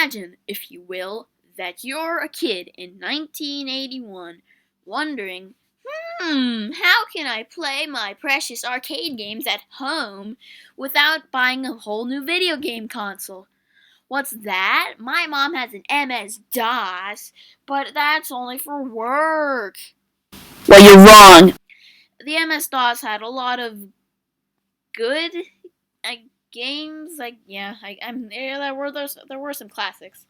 Imagine, if you will, that you're a kid in 1981 wondering, how can I play my precious arcade games at home without buying a whole new video game console? What's that? My mom has an MS-DOS, but that's only for work. Well, you're wrong. The MS-DOS had a lot of good games. There were some classics,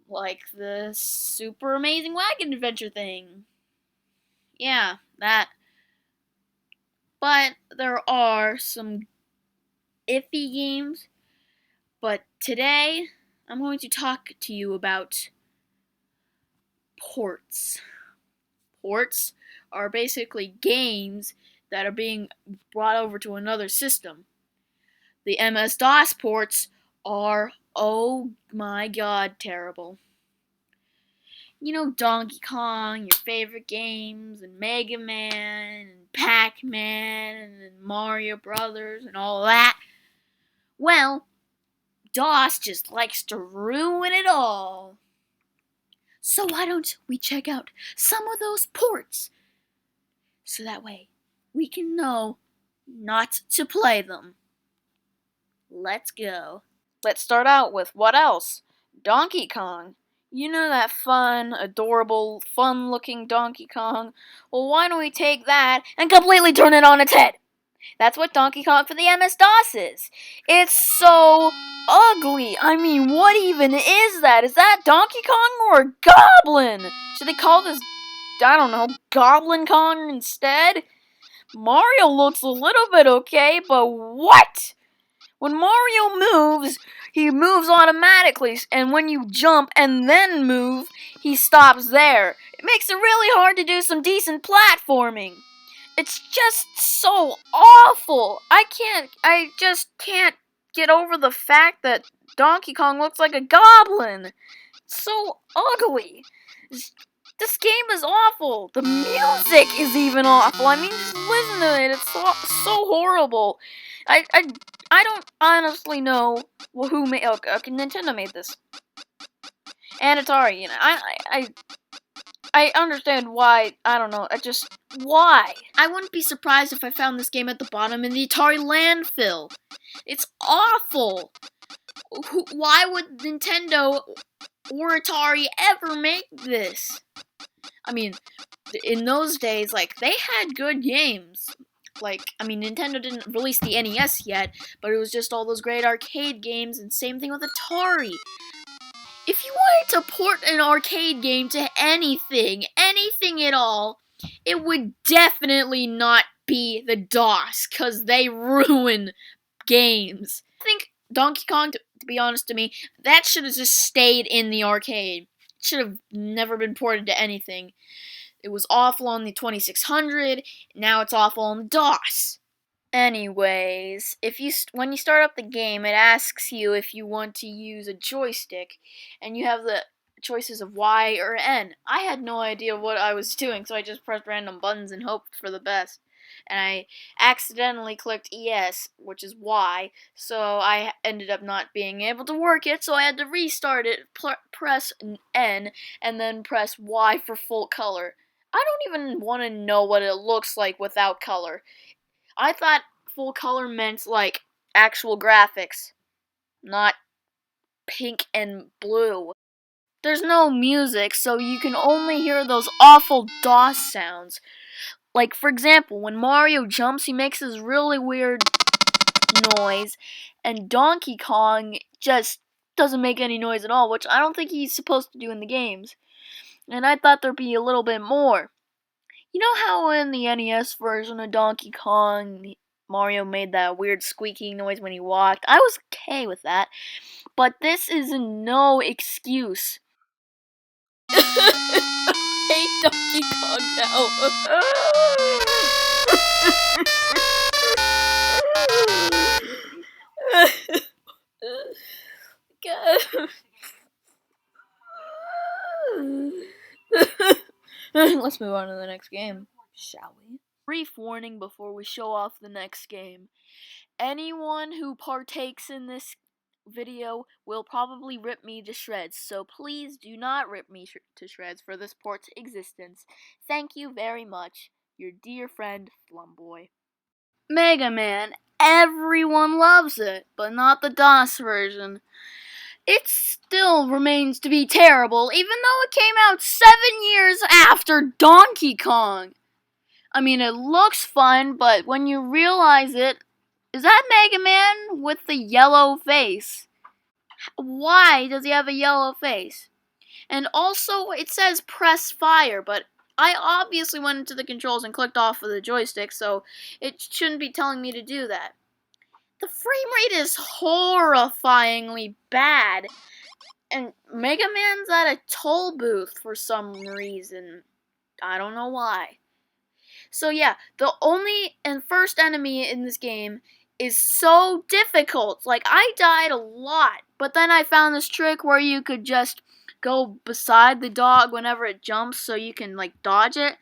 like the Super Amazing Wagon Adventure thing. Yeah, that. But there are some iffy games. But today, I'm going to talk to you about ports. Ports are basically games that are being brought over to another system. The MS-DOS ports are, oh my god, terrible. You know, Donkey Kong, your favorite games, and Mega Man, and Pac-Man, and Mario Brothers, and all that. Well, DOS just likes to ruin it all. So why don't we check out some of those ports? So that way, we can know not to play them. Let's go. Let's start out with what else? Donkey Kong. You know that fun, adorable, fun-looking Donkey Kong? Well, why don't we take that and completely turn it on its head? That's what Donkey Kong for the MS-DOS is. It's so ugly. I mean, what even is that? Is that Donkey Kong or a goblin? Should they call this, I don't know, Goblin Kong instead? Mario looks a little bit okay, but what? When Mario moves, he moves automatically, and when you jump and then move, he stops there. It makes it really hard to do some decent platforming. It's just so awful. I just can't get over the fact that Donkey Kong looks like a goblin. It's so ugly. This game is awful. The music is even awful. I mean, just listen to it. It's so horrible. I don't honestly know who made. Okay, Nintendo made this, and Atari. You know, I understand why. I don't know. Why? I wouldn't be surprised if I found this game at the bottom in the Atari landfill. It's awful. Why would Nintendo or Atari ever make this? I mean, in those days, they had good games. Nintendo didn't release the NES yet, but it was just all those great arcade games, and same thing with Atari. If you wanted to port an arcade game to anything at all, it would definitely not be the DOS, because they ruin games. I think Donkey Kong, to be honest to me, that should have just stayed in the arcade. It should have never been ported to anything. It was awful on the 2600, now it's awful on the DOS. Anyways, when you start up the game, it asks you if you want to use a joystick, and you have the choices of Y or N. I had no idea what I was doing, so I just pressed random buttons and hoped for the best. And I accidentally clicked ES, which is Y, so I ended up not being able to work it, so I had to restart it, press N, and then press Y for full color. I don't even want to know what it looks like without color. I thought full color meant, actual graphics, not pink and blue. There's no music, so you can only hear those awful DOS sounds. Like, for example, when Mario jumps, he makes this really weird noise, and Donkey Kong just doesn't make any noise at all, which I don't think he's supposed to do in the games. And I thought there'd be a little bit more. You know how in the NES version of Donkey Kong, Mario made that weird squeaking noise when he walked? I was okay with that, but this is no excuse. I hate Donkey Kong now. Let's move on to the next game, shall we? Brief warning before we show off the next game. Anyone who partakes in this video will probably rip me to shreds, so please do not rip me to shreds for this port's existence. Thank you very much, your dear friend Flumboy. Mega Man, everyone loves it, but not the DOS version. It still remains to be terrible, even though it came out 7 years after Donkey Kong. I mean, it looks fun, but when you realize it, is that Mega Man with the yellow face? Why does he have a yellow face? And also, it says press fire, but I obviously went into the controls and clicked off of the joystick, so it shouldn't be telling me to do that. The frame rate is horrifyingly bad, and Mega Man's at a toll booth for some reason. I don't know why. So yeah, the only and first enemy in this game is so difficult. Like, I died a lot, but then I found this trick where you could just go beside the dog whenever it jumps so you can, like, dodge it.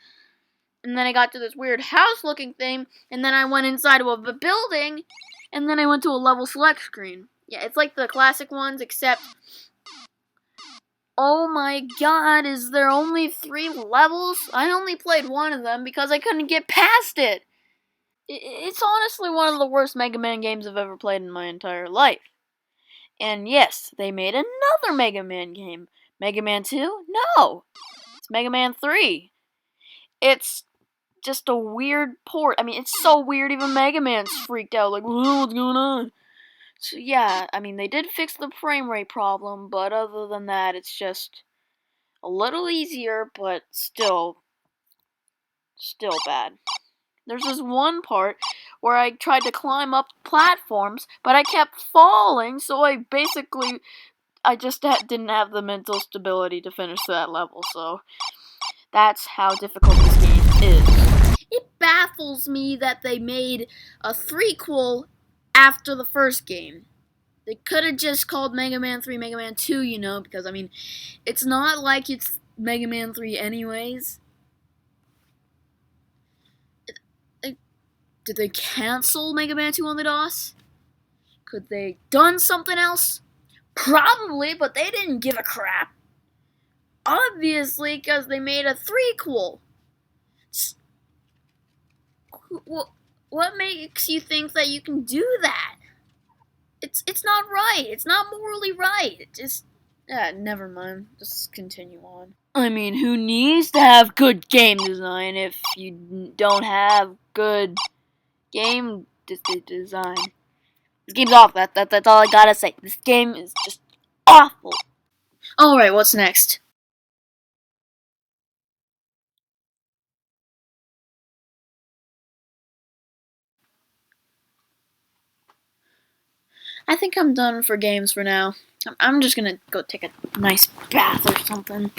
And then I got to this weird house-looking thing, and then I went inside of a building, and then I went to a level select screen. Yeah, it's like the classic ones, except... Oh my god, is there only 3 levels? I only played one of them because I couldn't get past it. It's honestly one of the worst Mega Man games I've ever played in my entire life. And yes, they made another Mega Man game. Mega Man 2? No! It's Mega Man 3. It's just a weird port. I mean, it's so weird even Mega Man's freaked out, like, whoa, what's going on? So yeah, I mean, they did fix the frame rate problem, but other than that, it's just a little easier, but still bad. There's this one part where I tried to climb up platforms, but I kept falling, so I just didn't have the mental stability to finish that level, so that's how difficult this game is. It baffles me that they made a threequel after the first game. They could have just called Mega Man 3 Mega Man 2, you know, because, I mean, it's not like it's Mega Man 3 anyways. Did they cancel Mega Man 2 on the DOS? Could they done something else? Probably, but they didn't give a crap. Obviously, because they made a threequel. What makes you think that you can do that? It's not right. It's not morally right. It just... never mind. Just continue on. I mean, who needs to have good game design if you don't have good game design? This game's awful. That's all I gotta say. This game is just awful. Alright, what's next? I think I'm done for games for now. I'm just gonna go take a nice bath or something.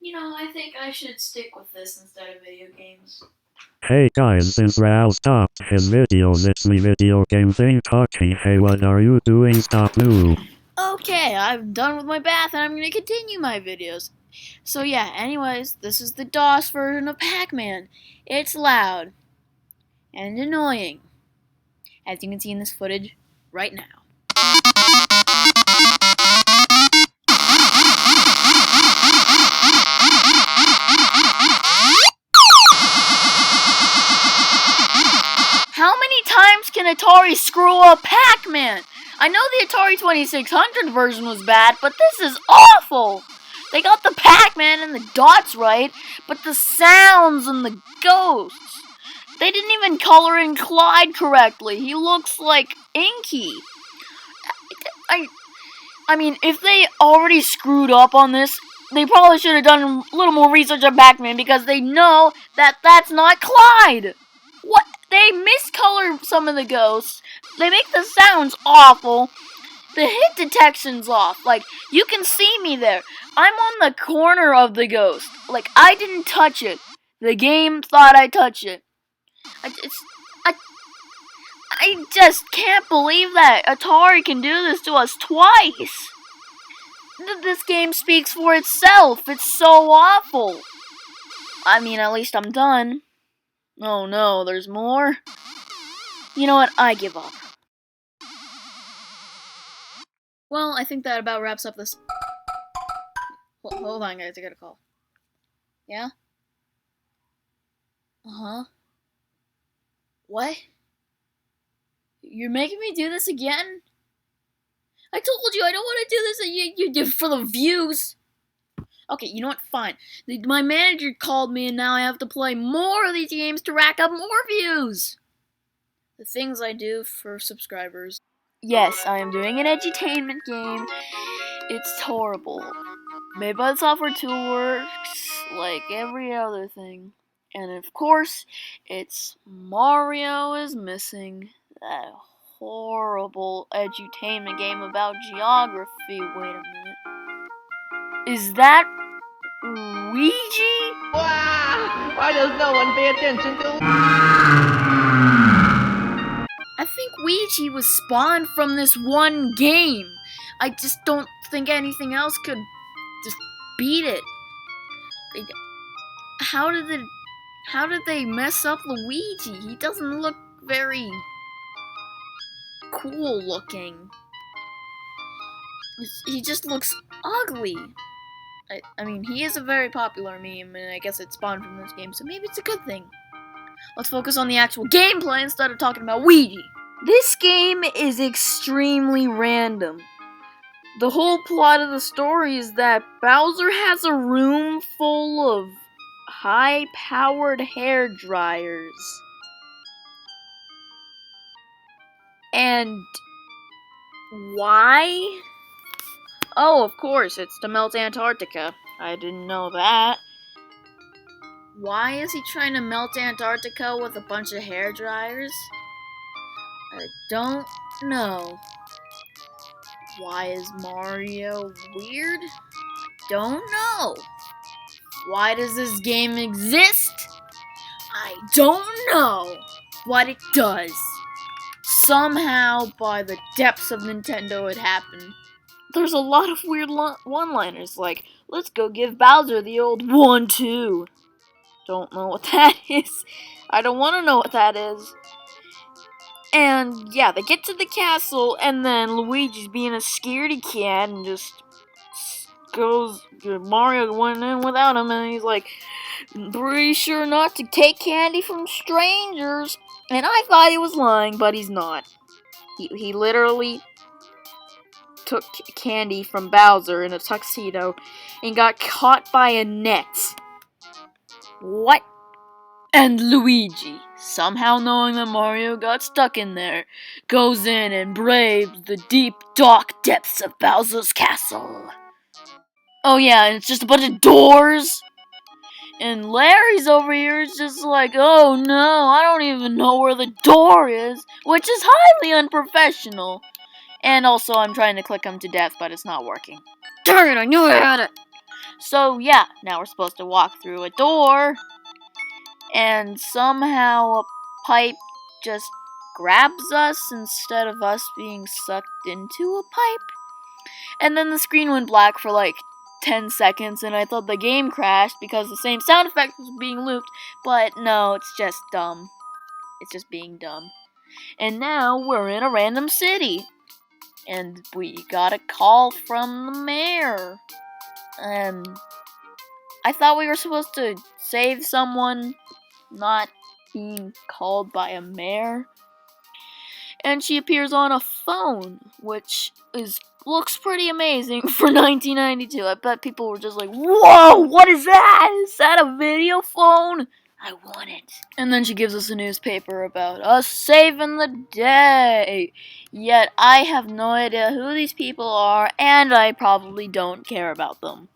You know, I think I should stick with this instead of video games. Hey guys, since Ryal stopped his videos, it's me video game thing talking. Hey, what are you doing? Stop new. Okay, I'm done with my bath and I'm gonna continue my videos. So yeah, anyways, this is the DOS version of Pac-Man. It's loud and annoying, as you can see in this footage right now. How many times can Atari screw up Pac-Man? I know the Atari 2600 version was bad, but this is awful! They got the Pac-Man and the dots right, but the sounds and the ghosts... They didn't even color in Clyde correctly. He looks like Inky. I mean, if they already screwed up on this, they probably should have done a little more research on Pac-Man because they know that that's not Clyde. What? They miscolor some of the ghosts. They make the sounds awful. The hit detection's off. Like, you can see me there. I'm on the corner of the ghost. Like, I didn't touch it. The game thought I touched it. I just can't believe that Atari can do this to us twice. This game speaks for itself. It's so awful. I mean, at least I'm done. Oh no, there's more? You know what? I give up. Well, I think that about wraps up this. Hold on, guys. I got a call. Yeah? Uh-huh. What? You're making me do this again? I told you I don't want to do this. You do for the views. Okay, you know what? Fine. My manager called me, and now I have to play more of these games to rack up more views. The things I do for subscribers. Yes, I am doing an edutainment game. It's horrible. Made by the Software Toolworks, like every other thing. And of course, it's Mario is Missing. That horrible edutainment game about geography. Wait a minute. Is that Ouija? Wow! Why does no one pay attention to... I think Ouija was spawned from this one game. I just don't think anything else could just beat it. How did they mess up Luigi? He doesn't look very cool looking. He just looks ugly. I mean, he is a very popular meme, and I guess it spawned from this game, so maybe it's a good thing. Let's focus on the actual gameplay instead of talking about Ouija. This game is extremely random. The whole plot of the story is that Bowser has a room full of high-powered hair dryers. And why? Oh, of course, it's to melt Antarctica. I didn't know that. Why is he trying to melt Antarctica with a bunch of hair dryers? I don't know. Why is Mario weird? Don't know. Why does this game exist? I don't know what it does. Somehow, by the depths of Nintendo, it happened. There's a lot of weird one-liners, like, let's go give Bowser the old 1-2. Don't know what that is. I don't want to know what that is. And, yeah, they get to the castle, and then Luigi's being a scaredy cat and just goes, Mario went in without him, and he's like, pretty sure not to take candy from strangers. And I thought he was lying, but he's not. He literally took candy from Bowser in a tuxedo and got caught by a net. What? And Luigi, somehow knowing that Mario got stuck in there, goes in and braves the deep, dark depths of Bowser's castle. Oh yeah, and it's just a bunch of doors. And Larry's over here is just like, oh no, I don't even know where the door is, which is highly unprofessional. And also, I'm trying to click him to death, but it's not working. Darn it, I knew I had it! So yeah, now we're supposed to walk through a door, and somehow a pipe just grabs us instead of us being sucked into a pipe. And then the screen went black for like 10 seconds, and I thought the game crashed because the same sound effect was being looped, but no, it's just dumb. It's just being dumb. And now we're in a random city, and we got a call from the mayor. I thought we were supposed to save someone, not being called by a mayor. And she appears on a phone, which looks pretty amazing for 1992. I bet people were just like, whoa, what is that? Is that a video phone? I want it. And then she gives us a newspaper about us saving the day. Yet I have no idea who these people are, and I probably don't care about them.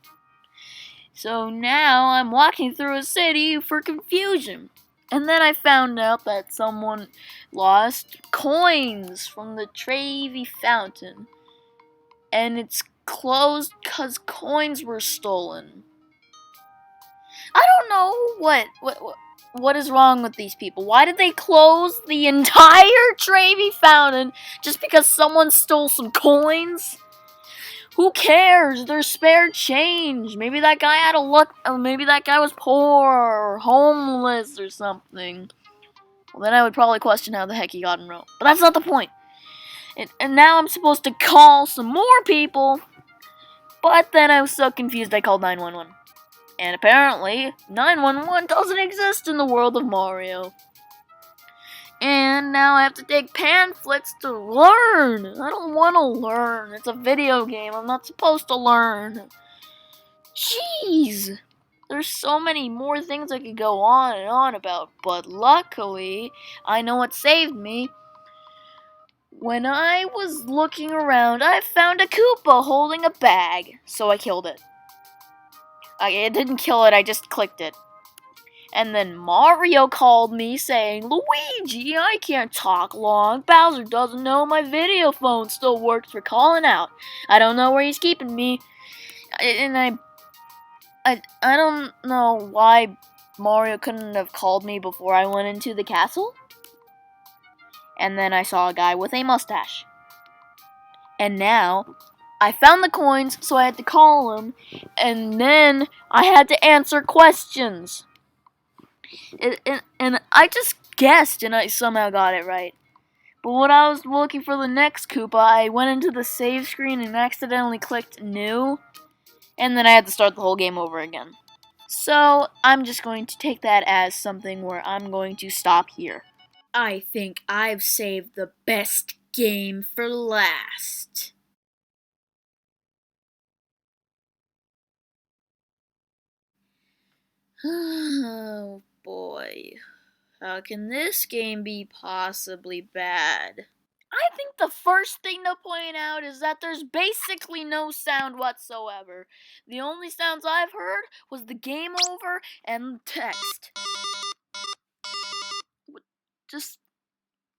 So now I'm walking through a city for confusion. And then I found out that someone lost coins from the Trevi Fountain. And it's closed because coins were stolen. I don't know what is wrong with these people. Why did they close the entire Trevi Fountain just because someone stole some coins? Who cares? They're spare change. Maybe that guy had a luck. Maybe that guy was poor or homeless or something. Well, then I would probably question how the heck he got in Rome. But that's not the point. And now I'm supposed to call some more people, but then I was so confused I called 911. And apparently, 911 doesn't exist in the world of Mario. And now I have to take pamphlets to learn. I don't want to learn. It's a video game. I'm not supposed to learn. Jeez. There's so many more things I could go on and on about. But luckily, I know what saved me. When I was looking around, I found a Koopa holding a bag. So I killed it. I didn't kill it, I just clicked it. And then Mario called me saying, Luigi, I can't talk long. Bowser doesn't know my video phone still works for calling out. I don't know where he's keeping me. And I don't know why Mario couldn't have called me before I went into the castle. And then I saw a guy with a mustache. And now I found the coins, so I had to call him. And then I had to answer questions. And I just guessed and I somehow got it right. But when I was looking for the next Koopa, I went into the save screen and accidentally clicked new. And then I had to start the whole game over again. So I'm just going to take that as something where I'm going to stop here. I think I've saved the best game for last. Oh boy. How can this game be possibly bad? I think the first thing to point out is that there's basically no sound whatsoever. The only sounds I've heard was the game over and text. Just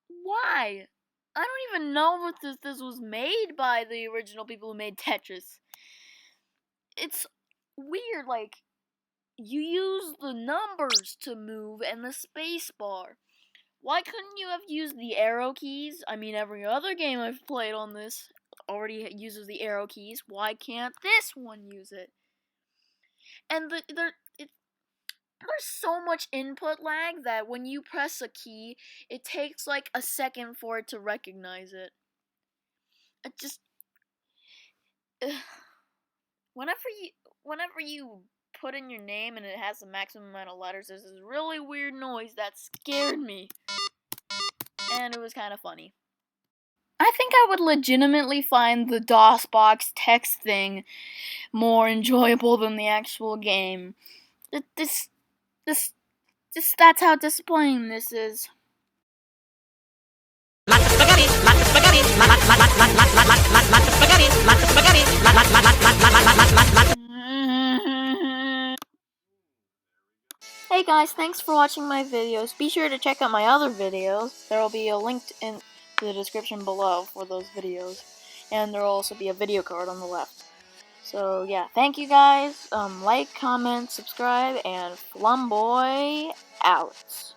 why? I don't even know if this was made by the original people who made Tetris. It's weird, like, you use the numbers to move and the space bar. Why couldn't you have used the arrow keys? I mean, every other game I've played on this already uses the arrow keys. Why can't this one use it? And there's so much input lag that when you press a key, it takes like a second for it to recognize it. It just whenever you put in your name and it has the maximum amount of letters, there's this really weird noise that scared me. And it was kind of funny. I think I would legitimately find the DOSBox text thing more enjoyable than the actual game. This, that's how disappointing this is. Lots of spaghetti, lots of spaghetti, lots of spaghetti, lots of spaghetti, Hey guys, thanks for watching my videos. Be sure to check out my other videos. There will be a link in the description below for those videos. And there will also be a video card on the left. So yeah, thank you guys. Like, comment, subscribe, and Flumboy out.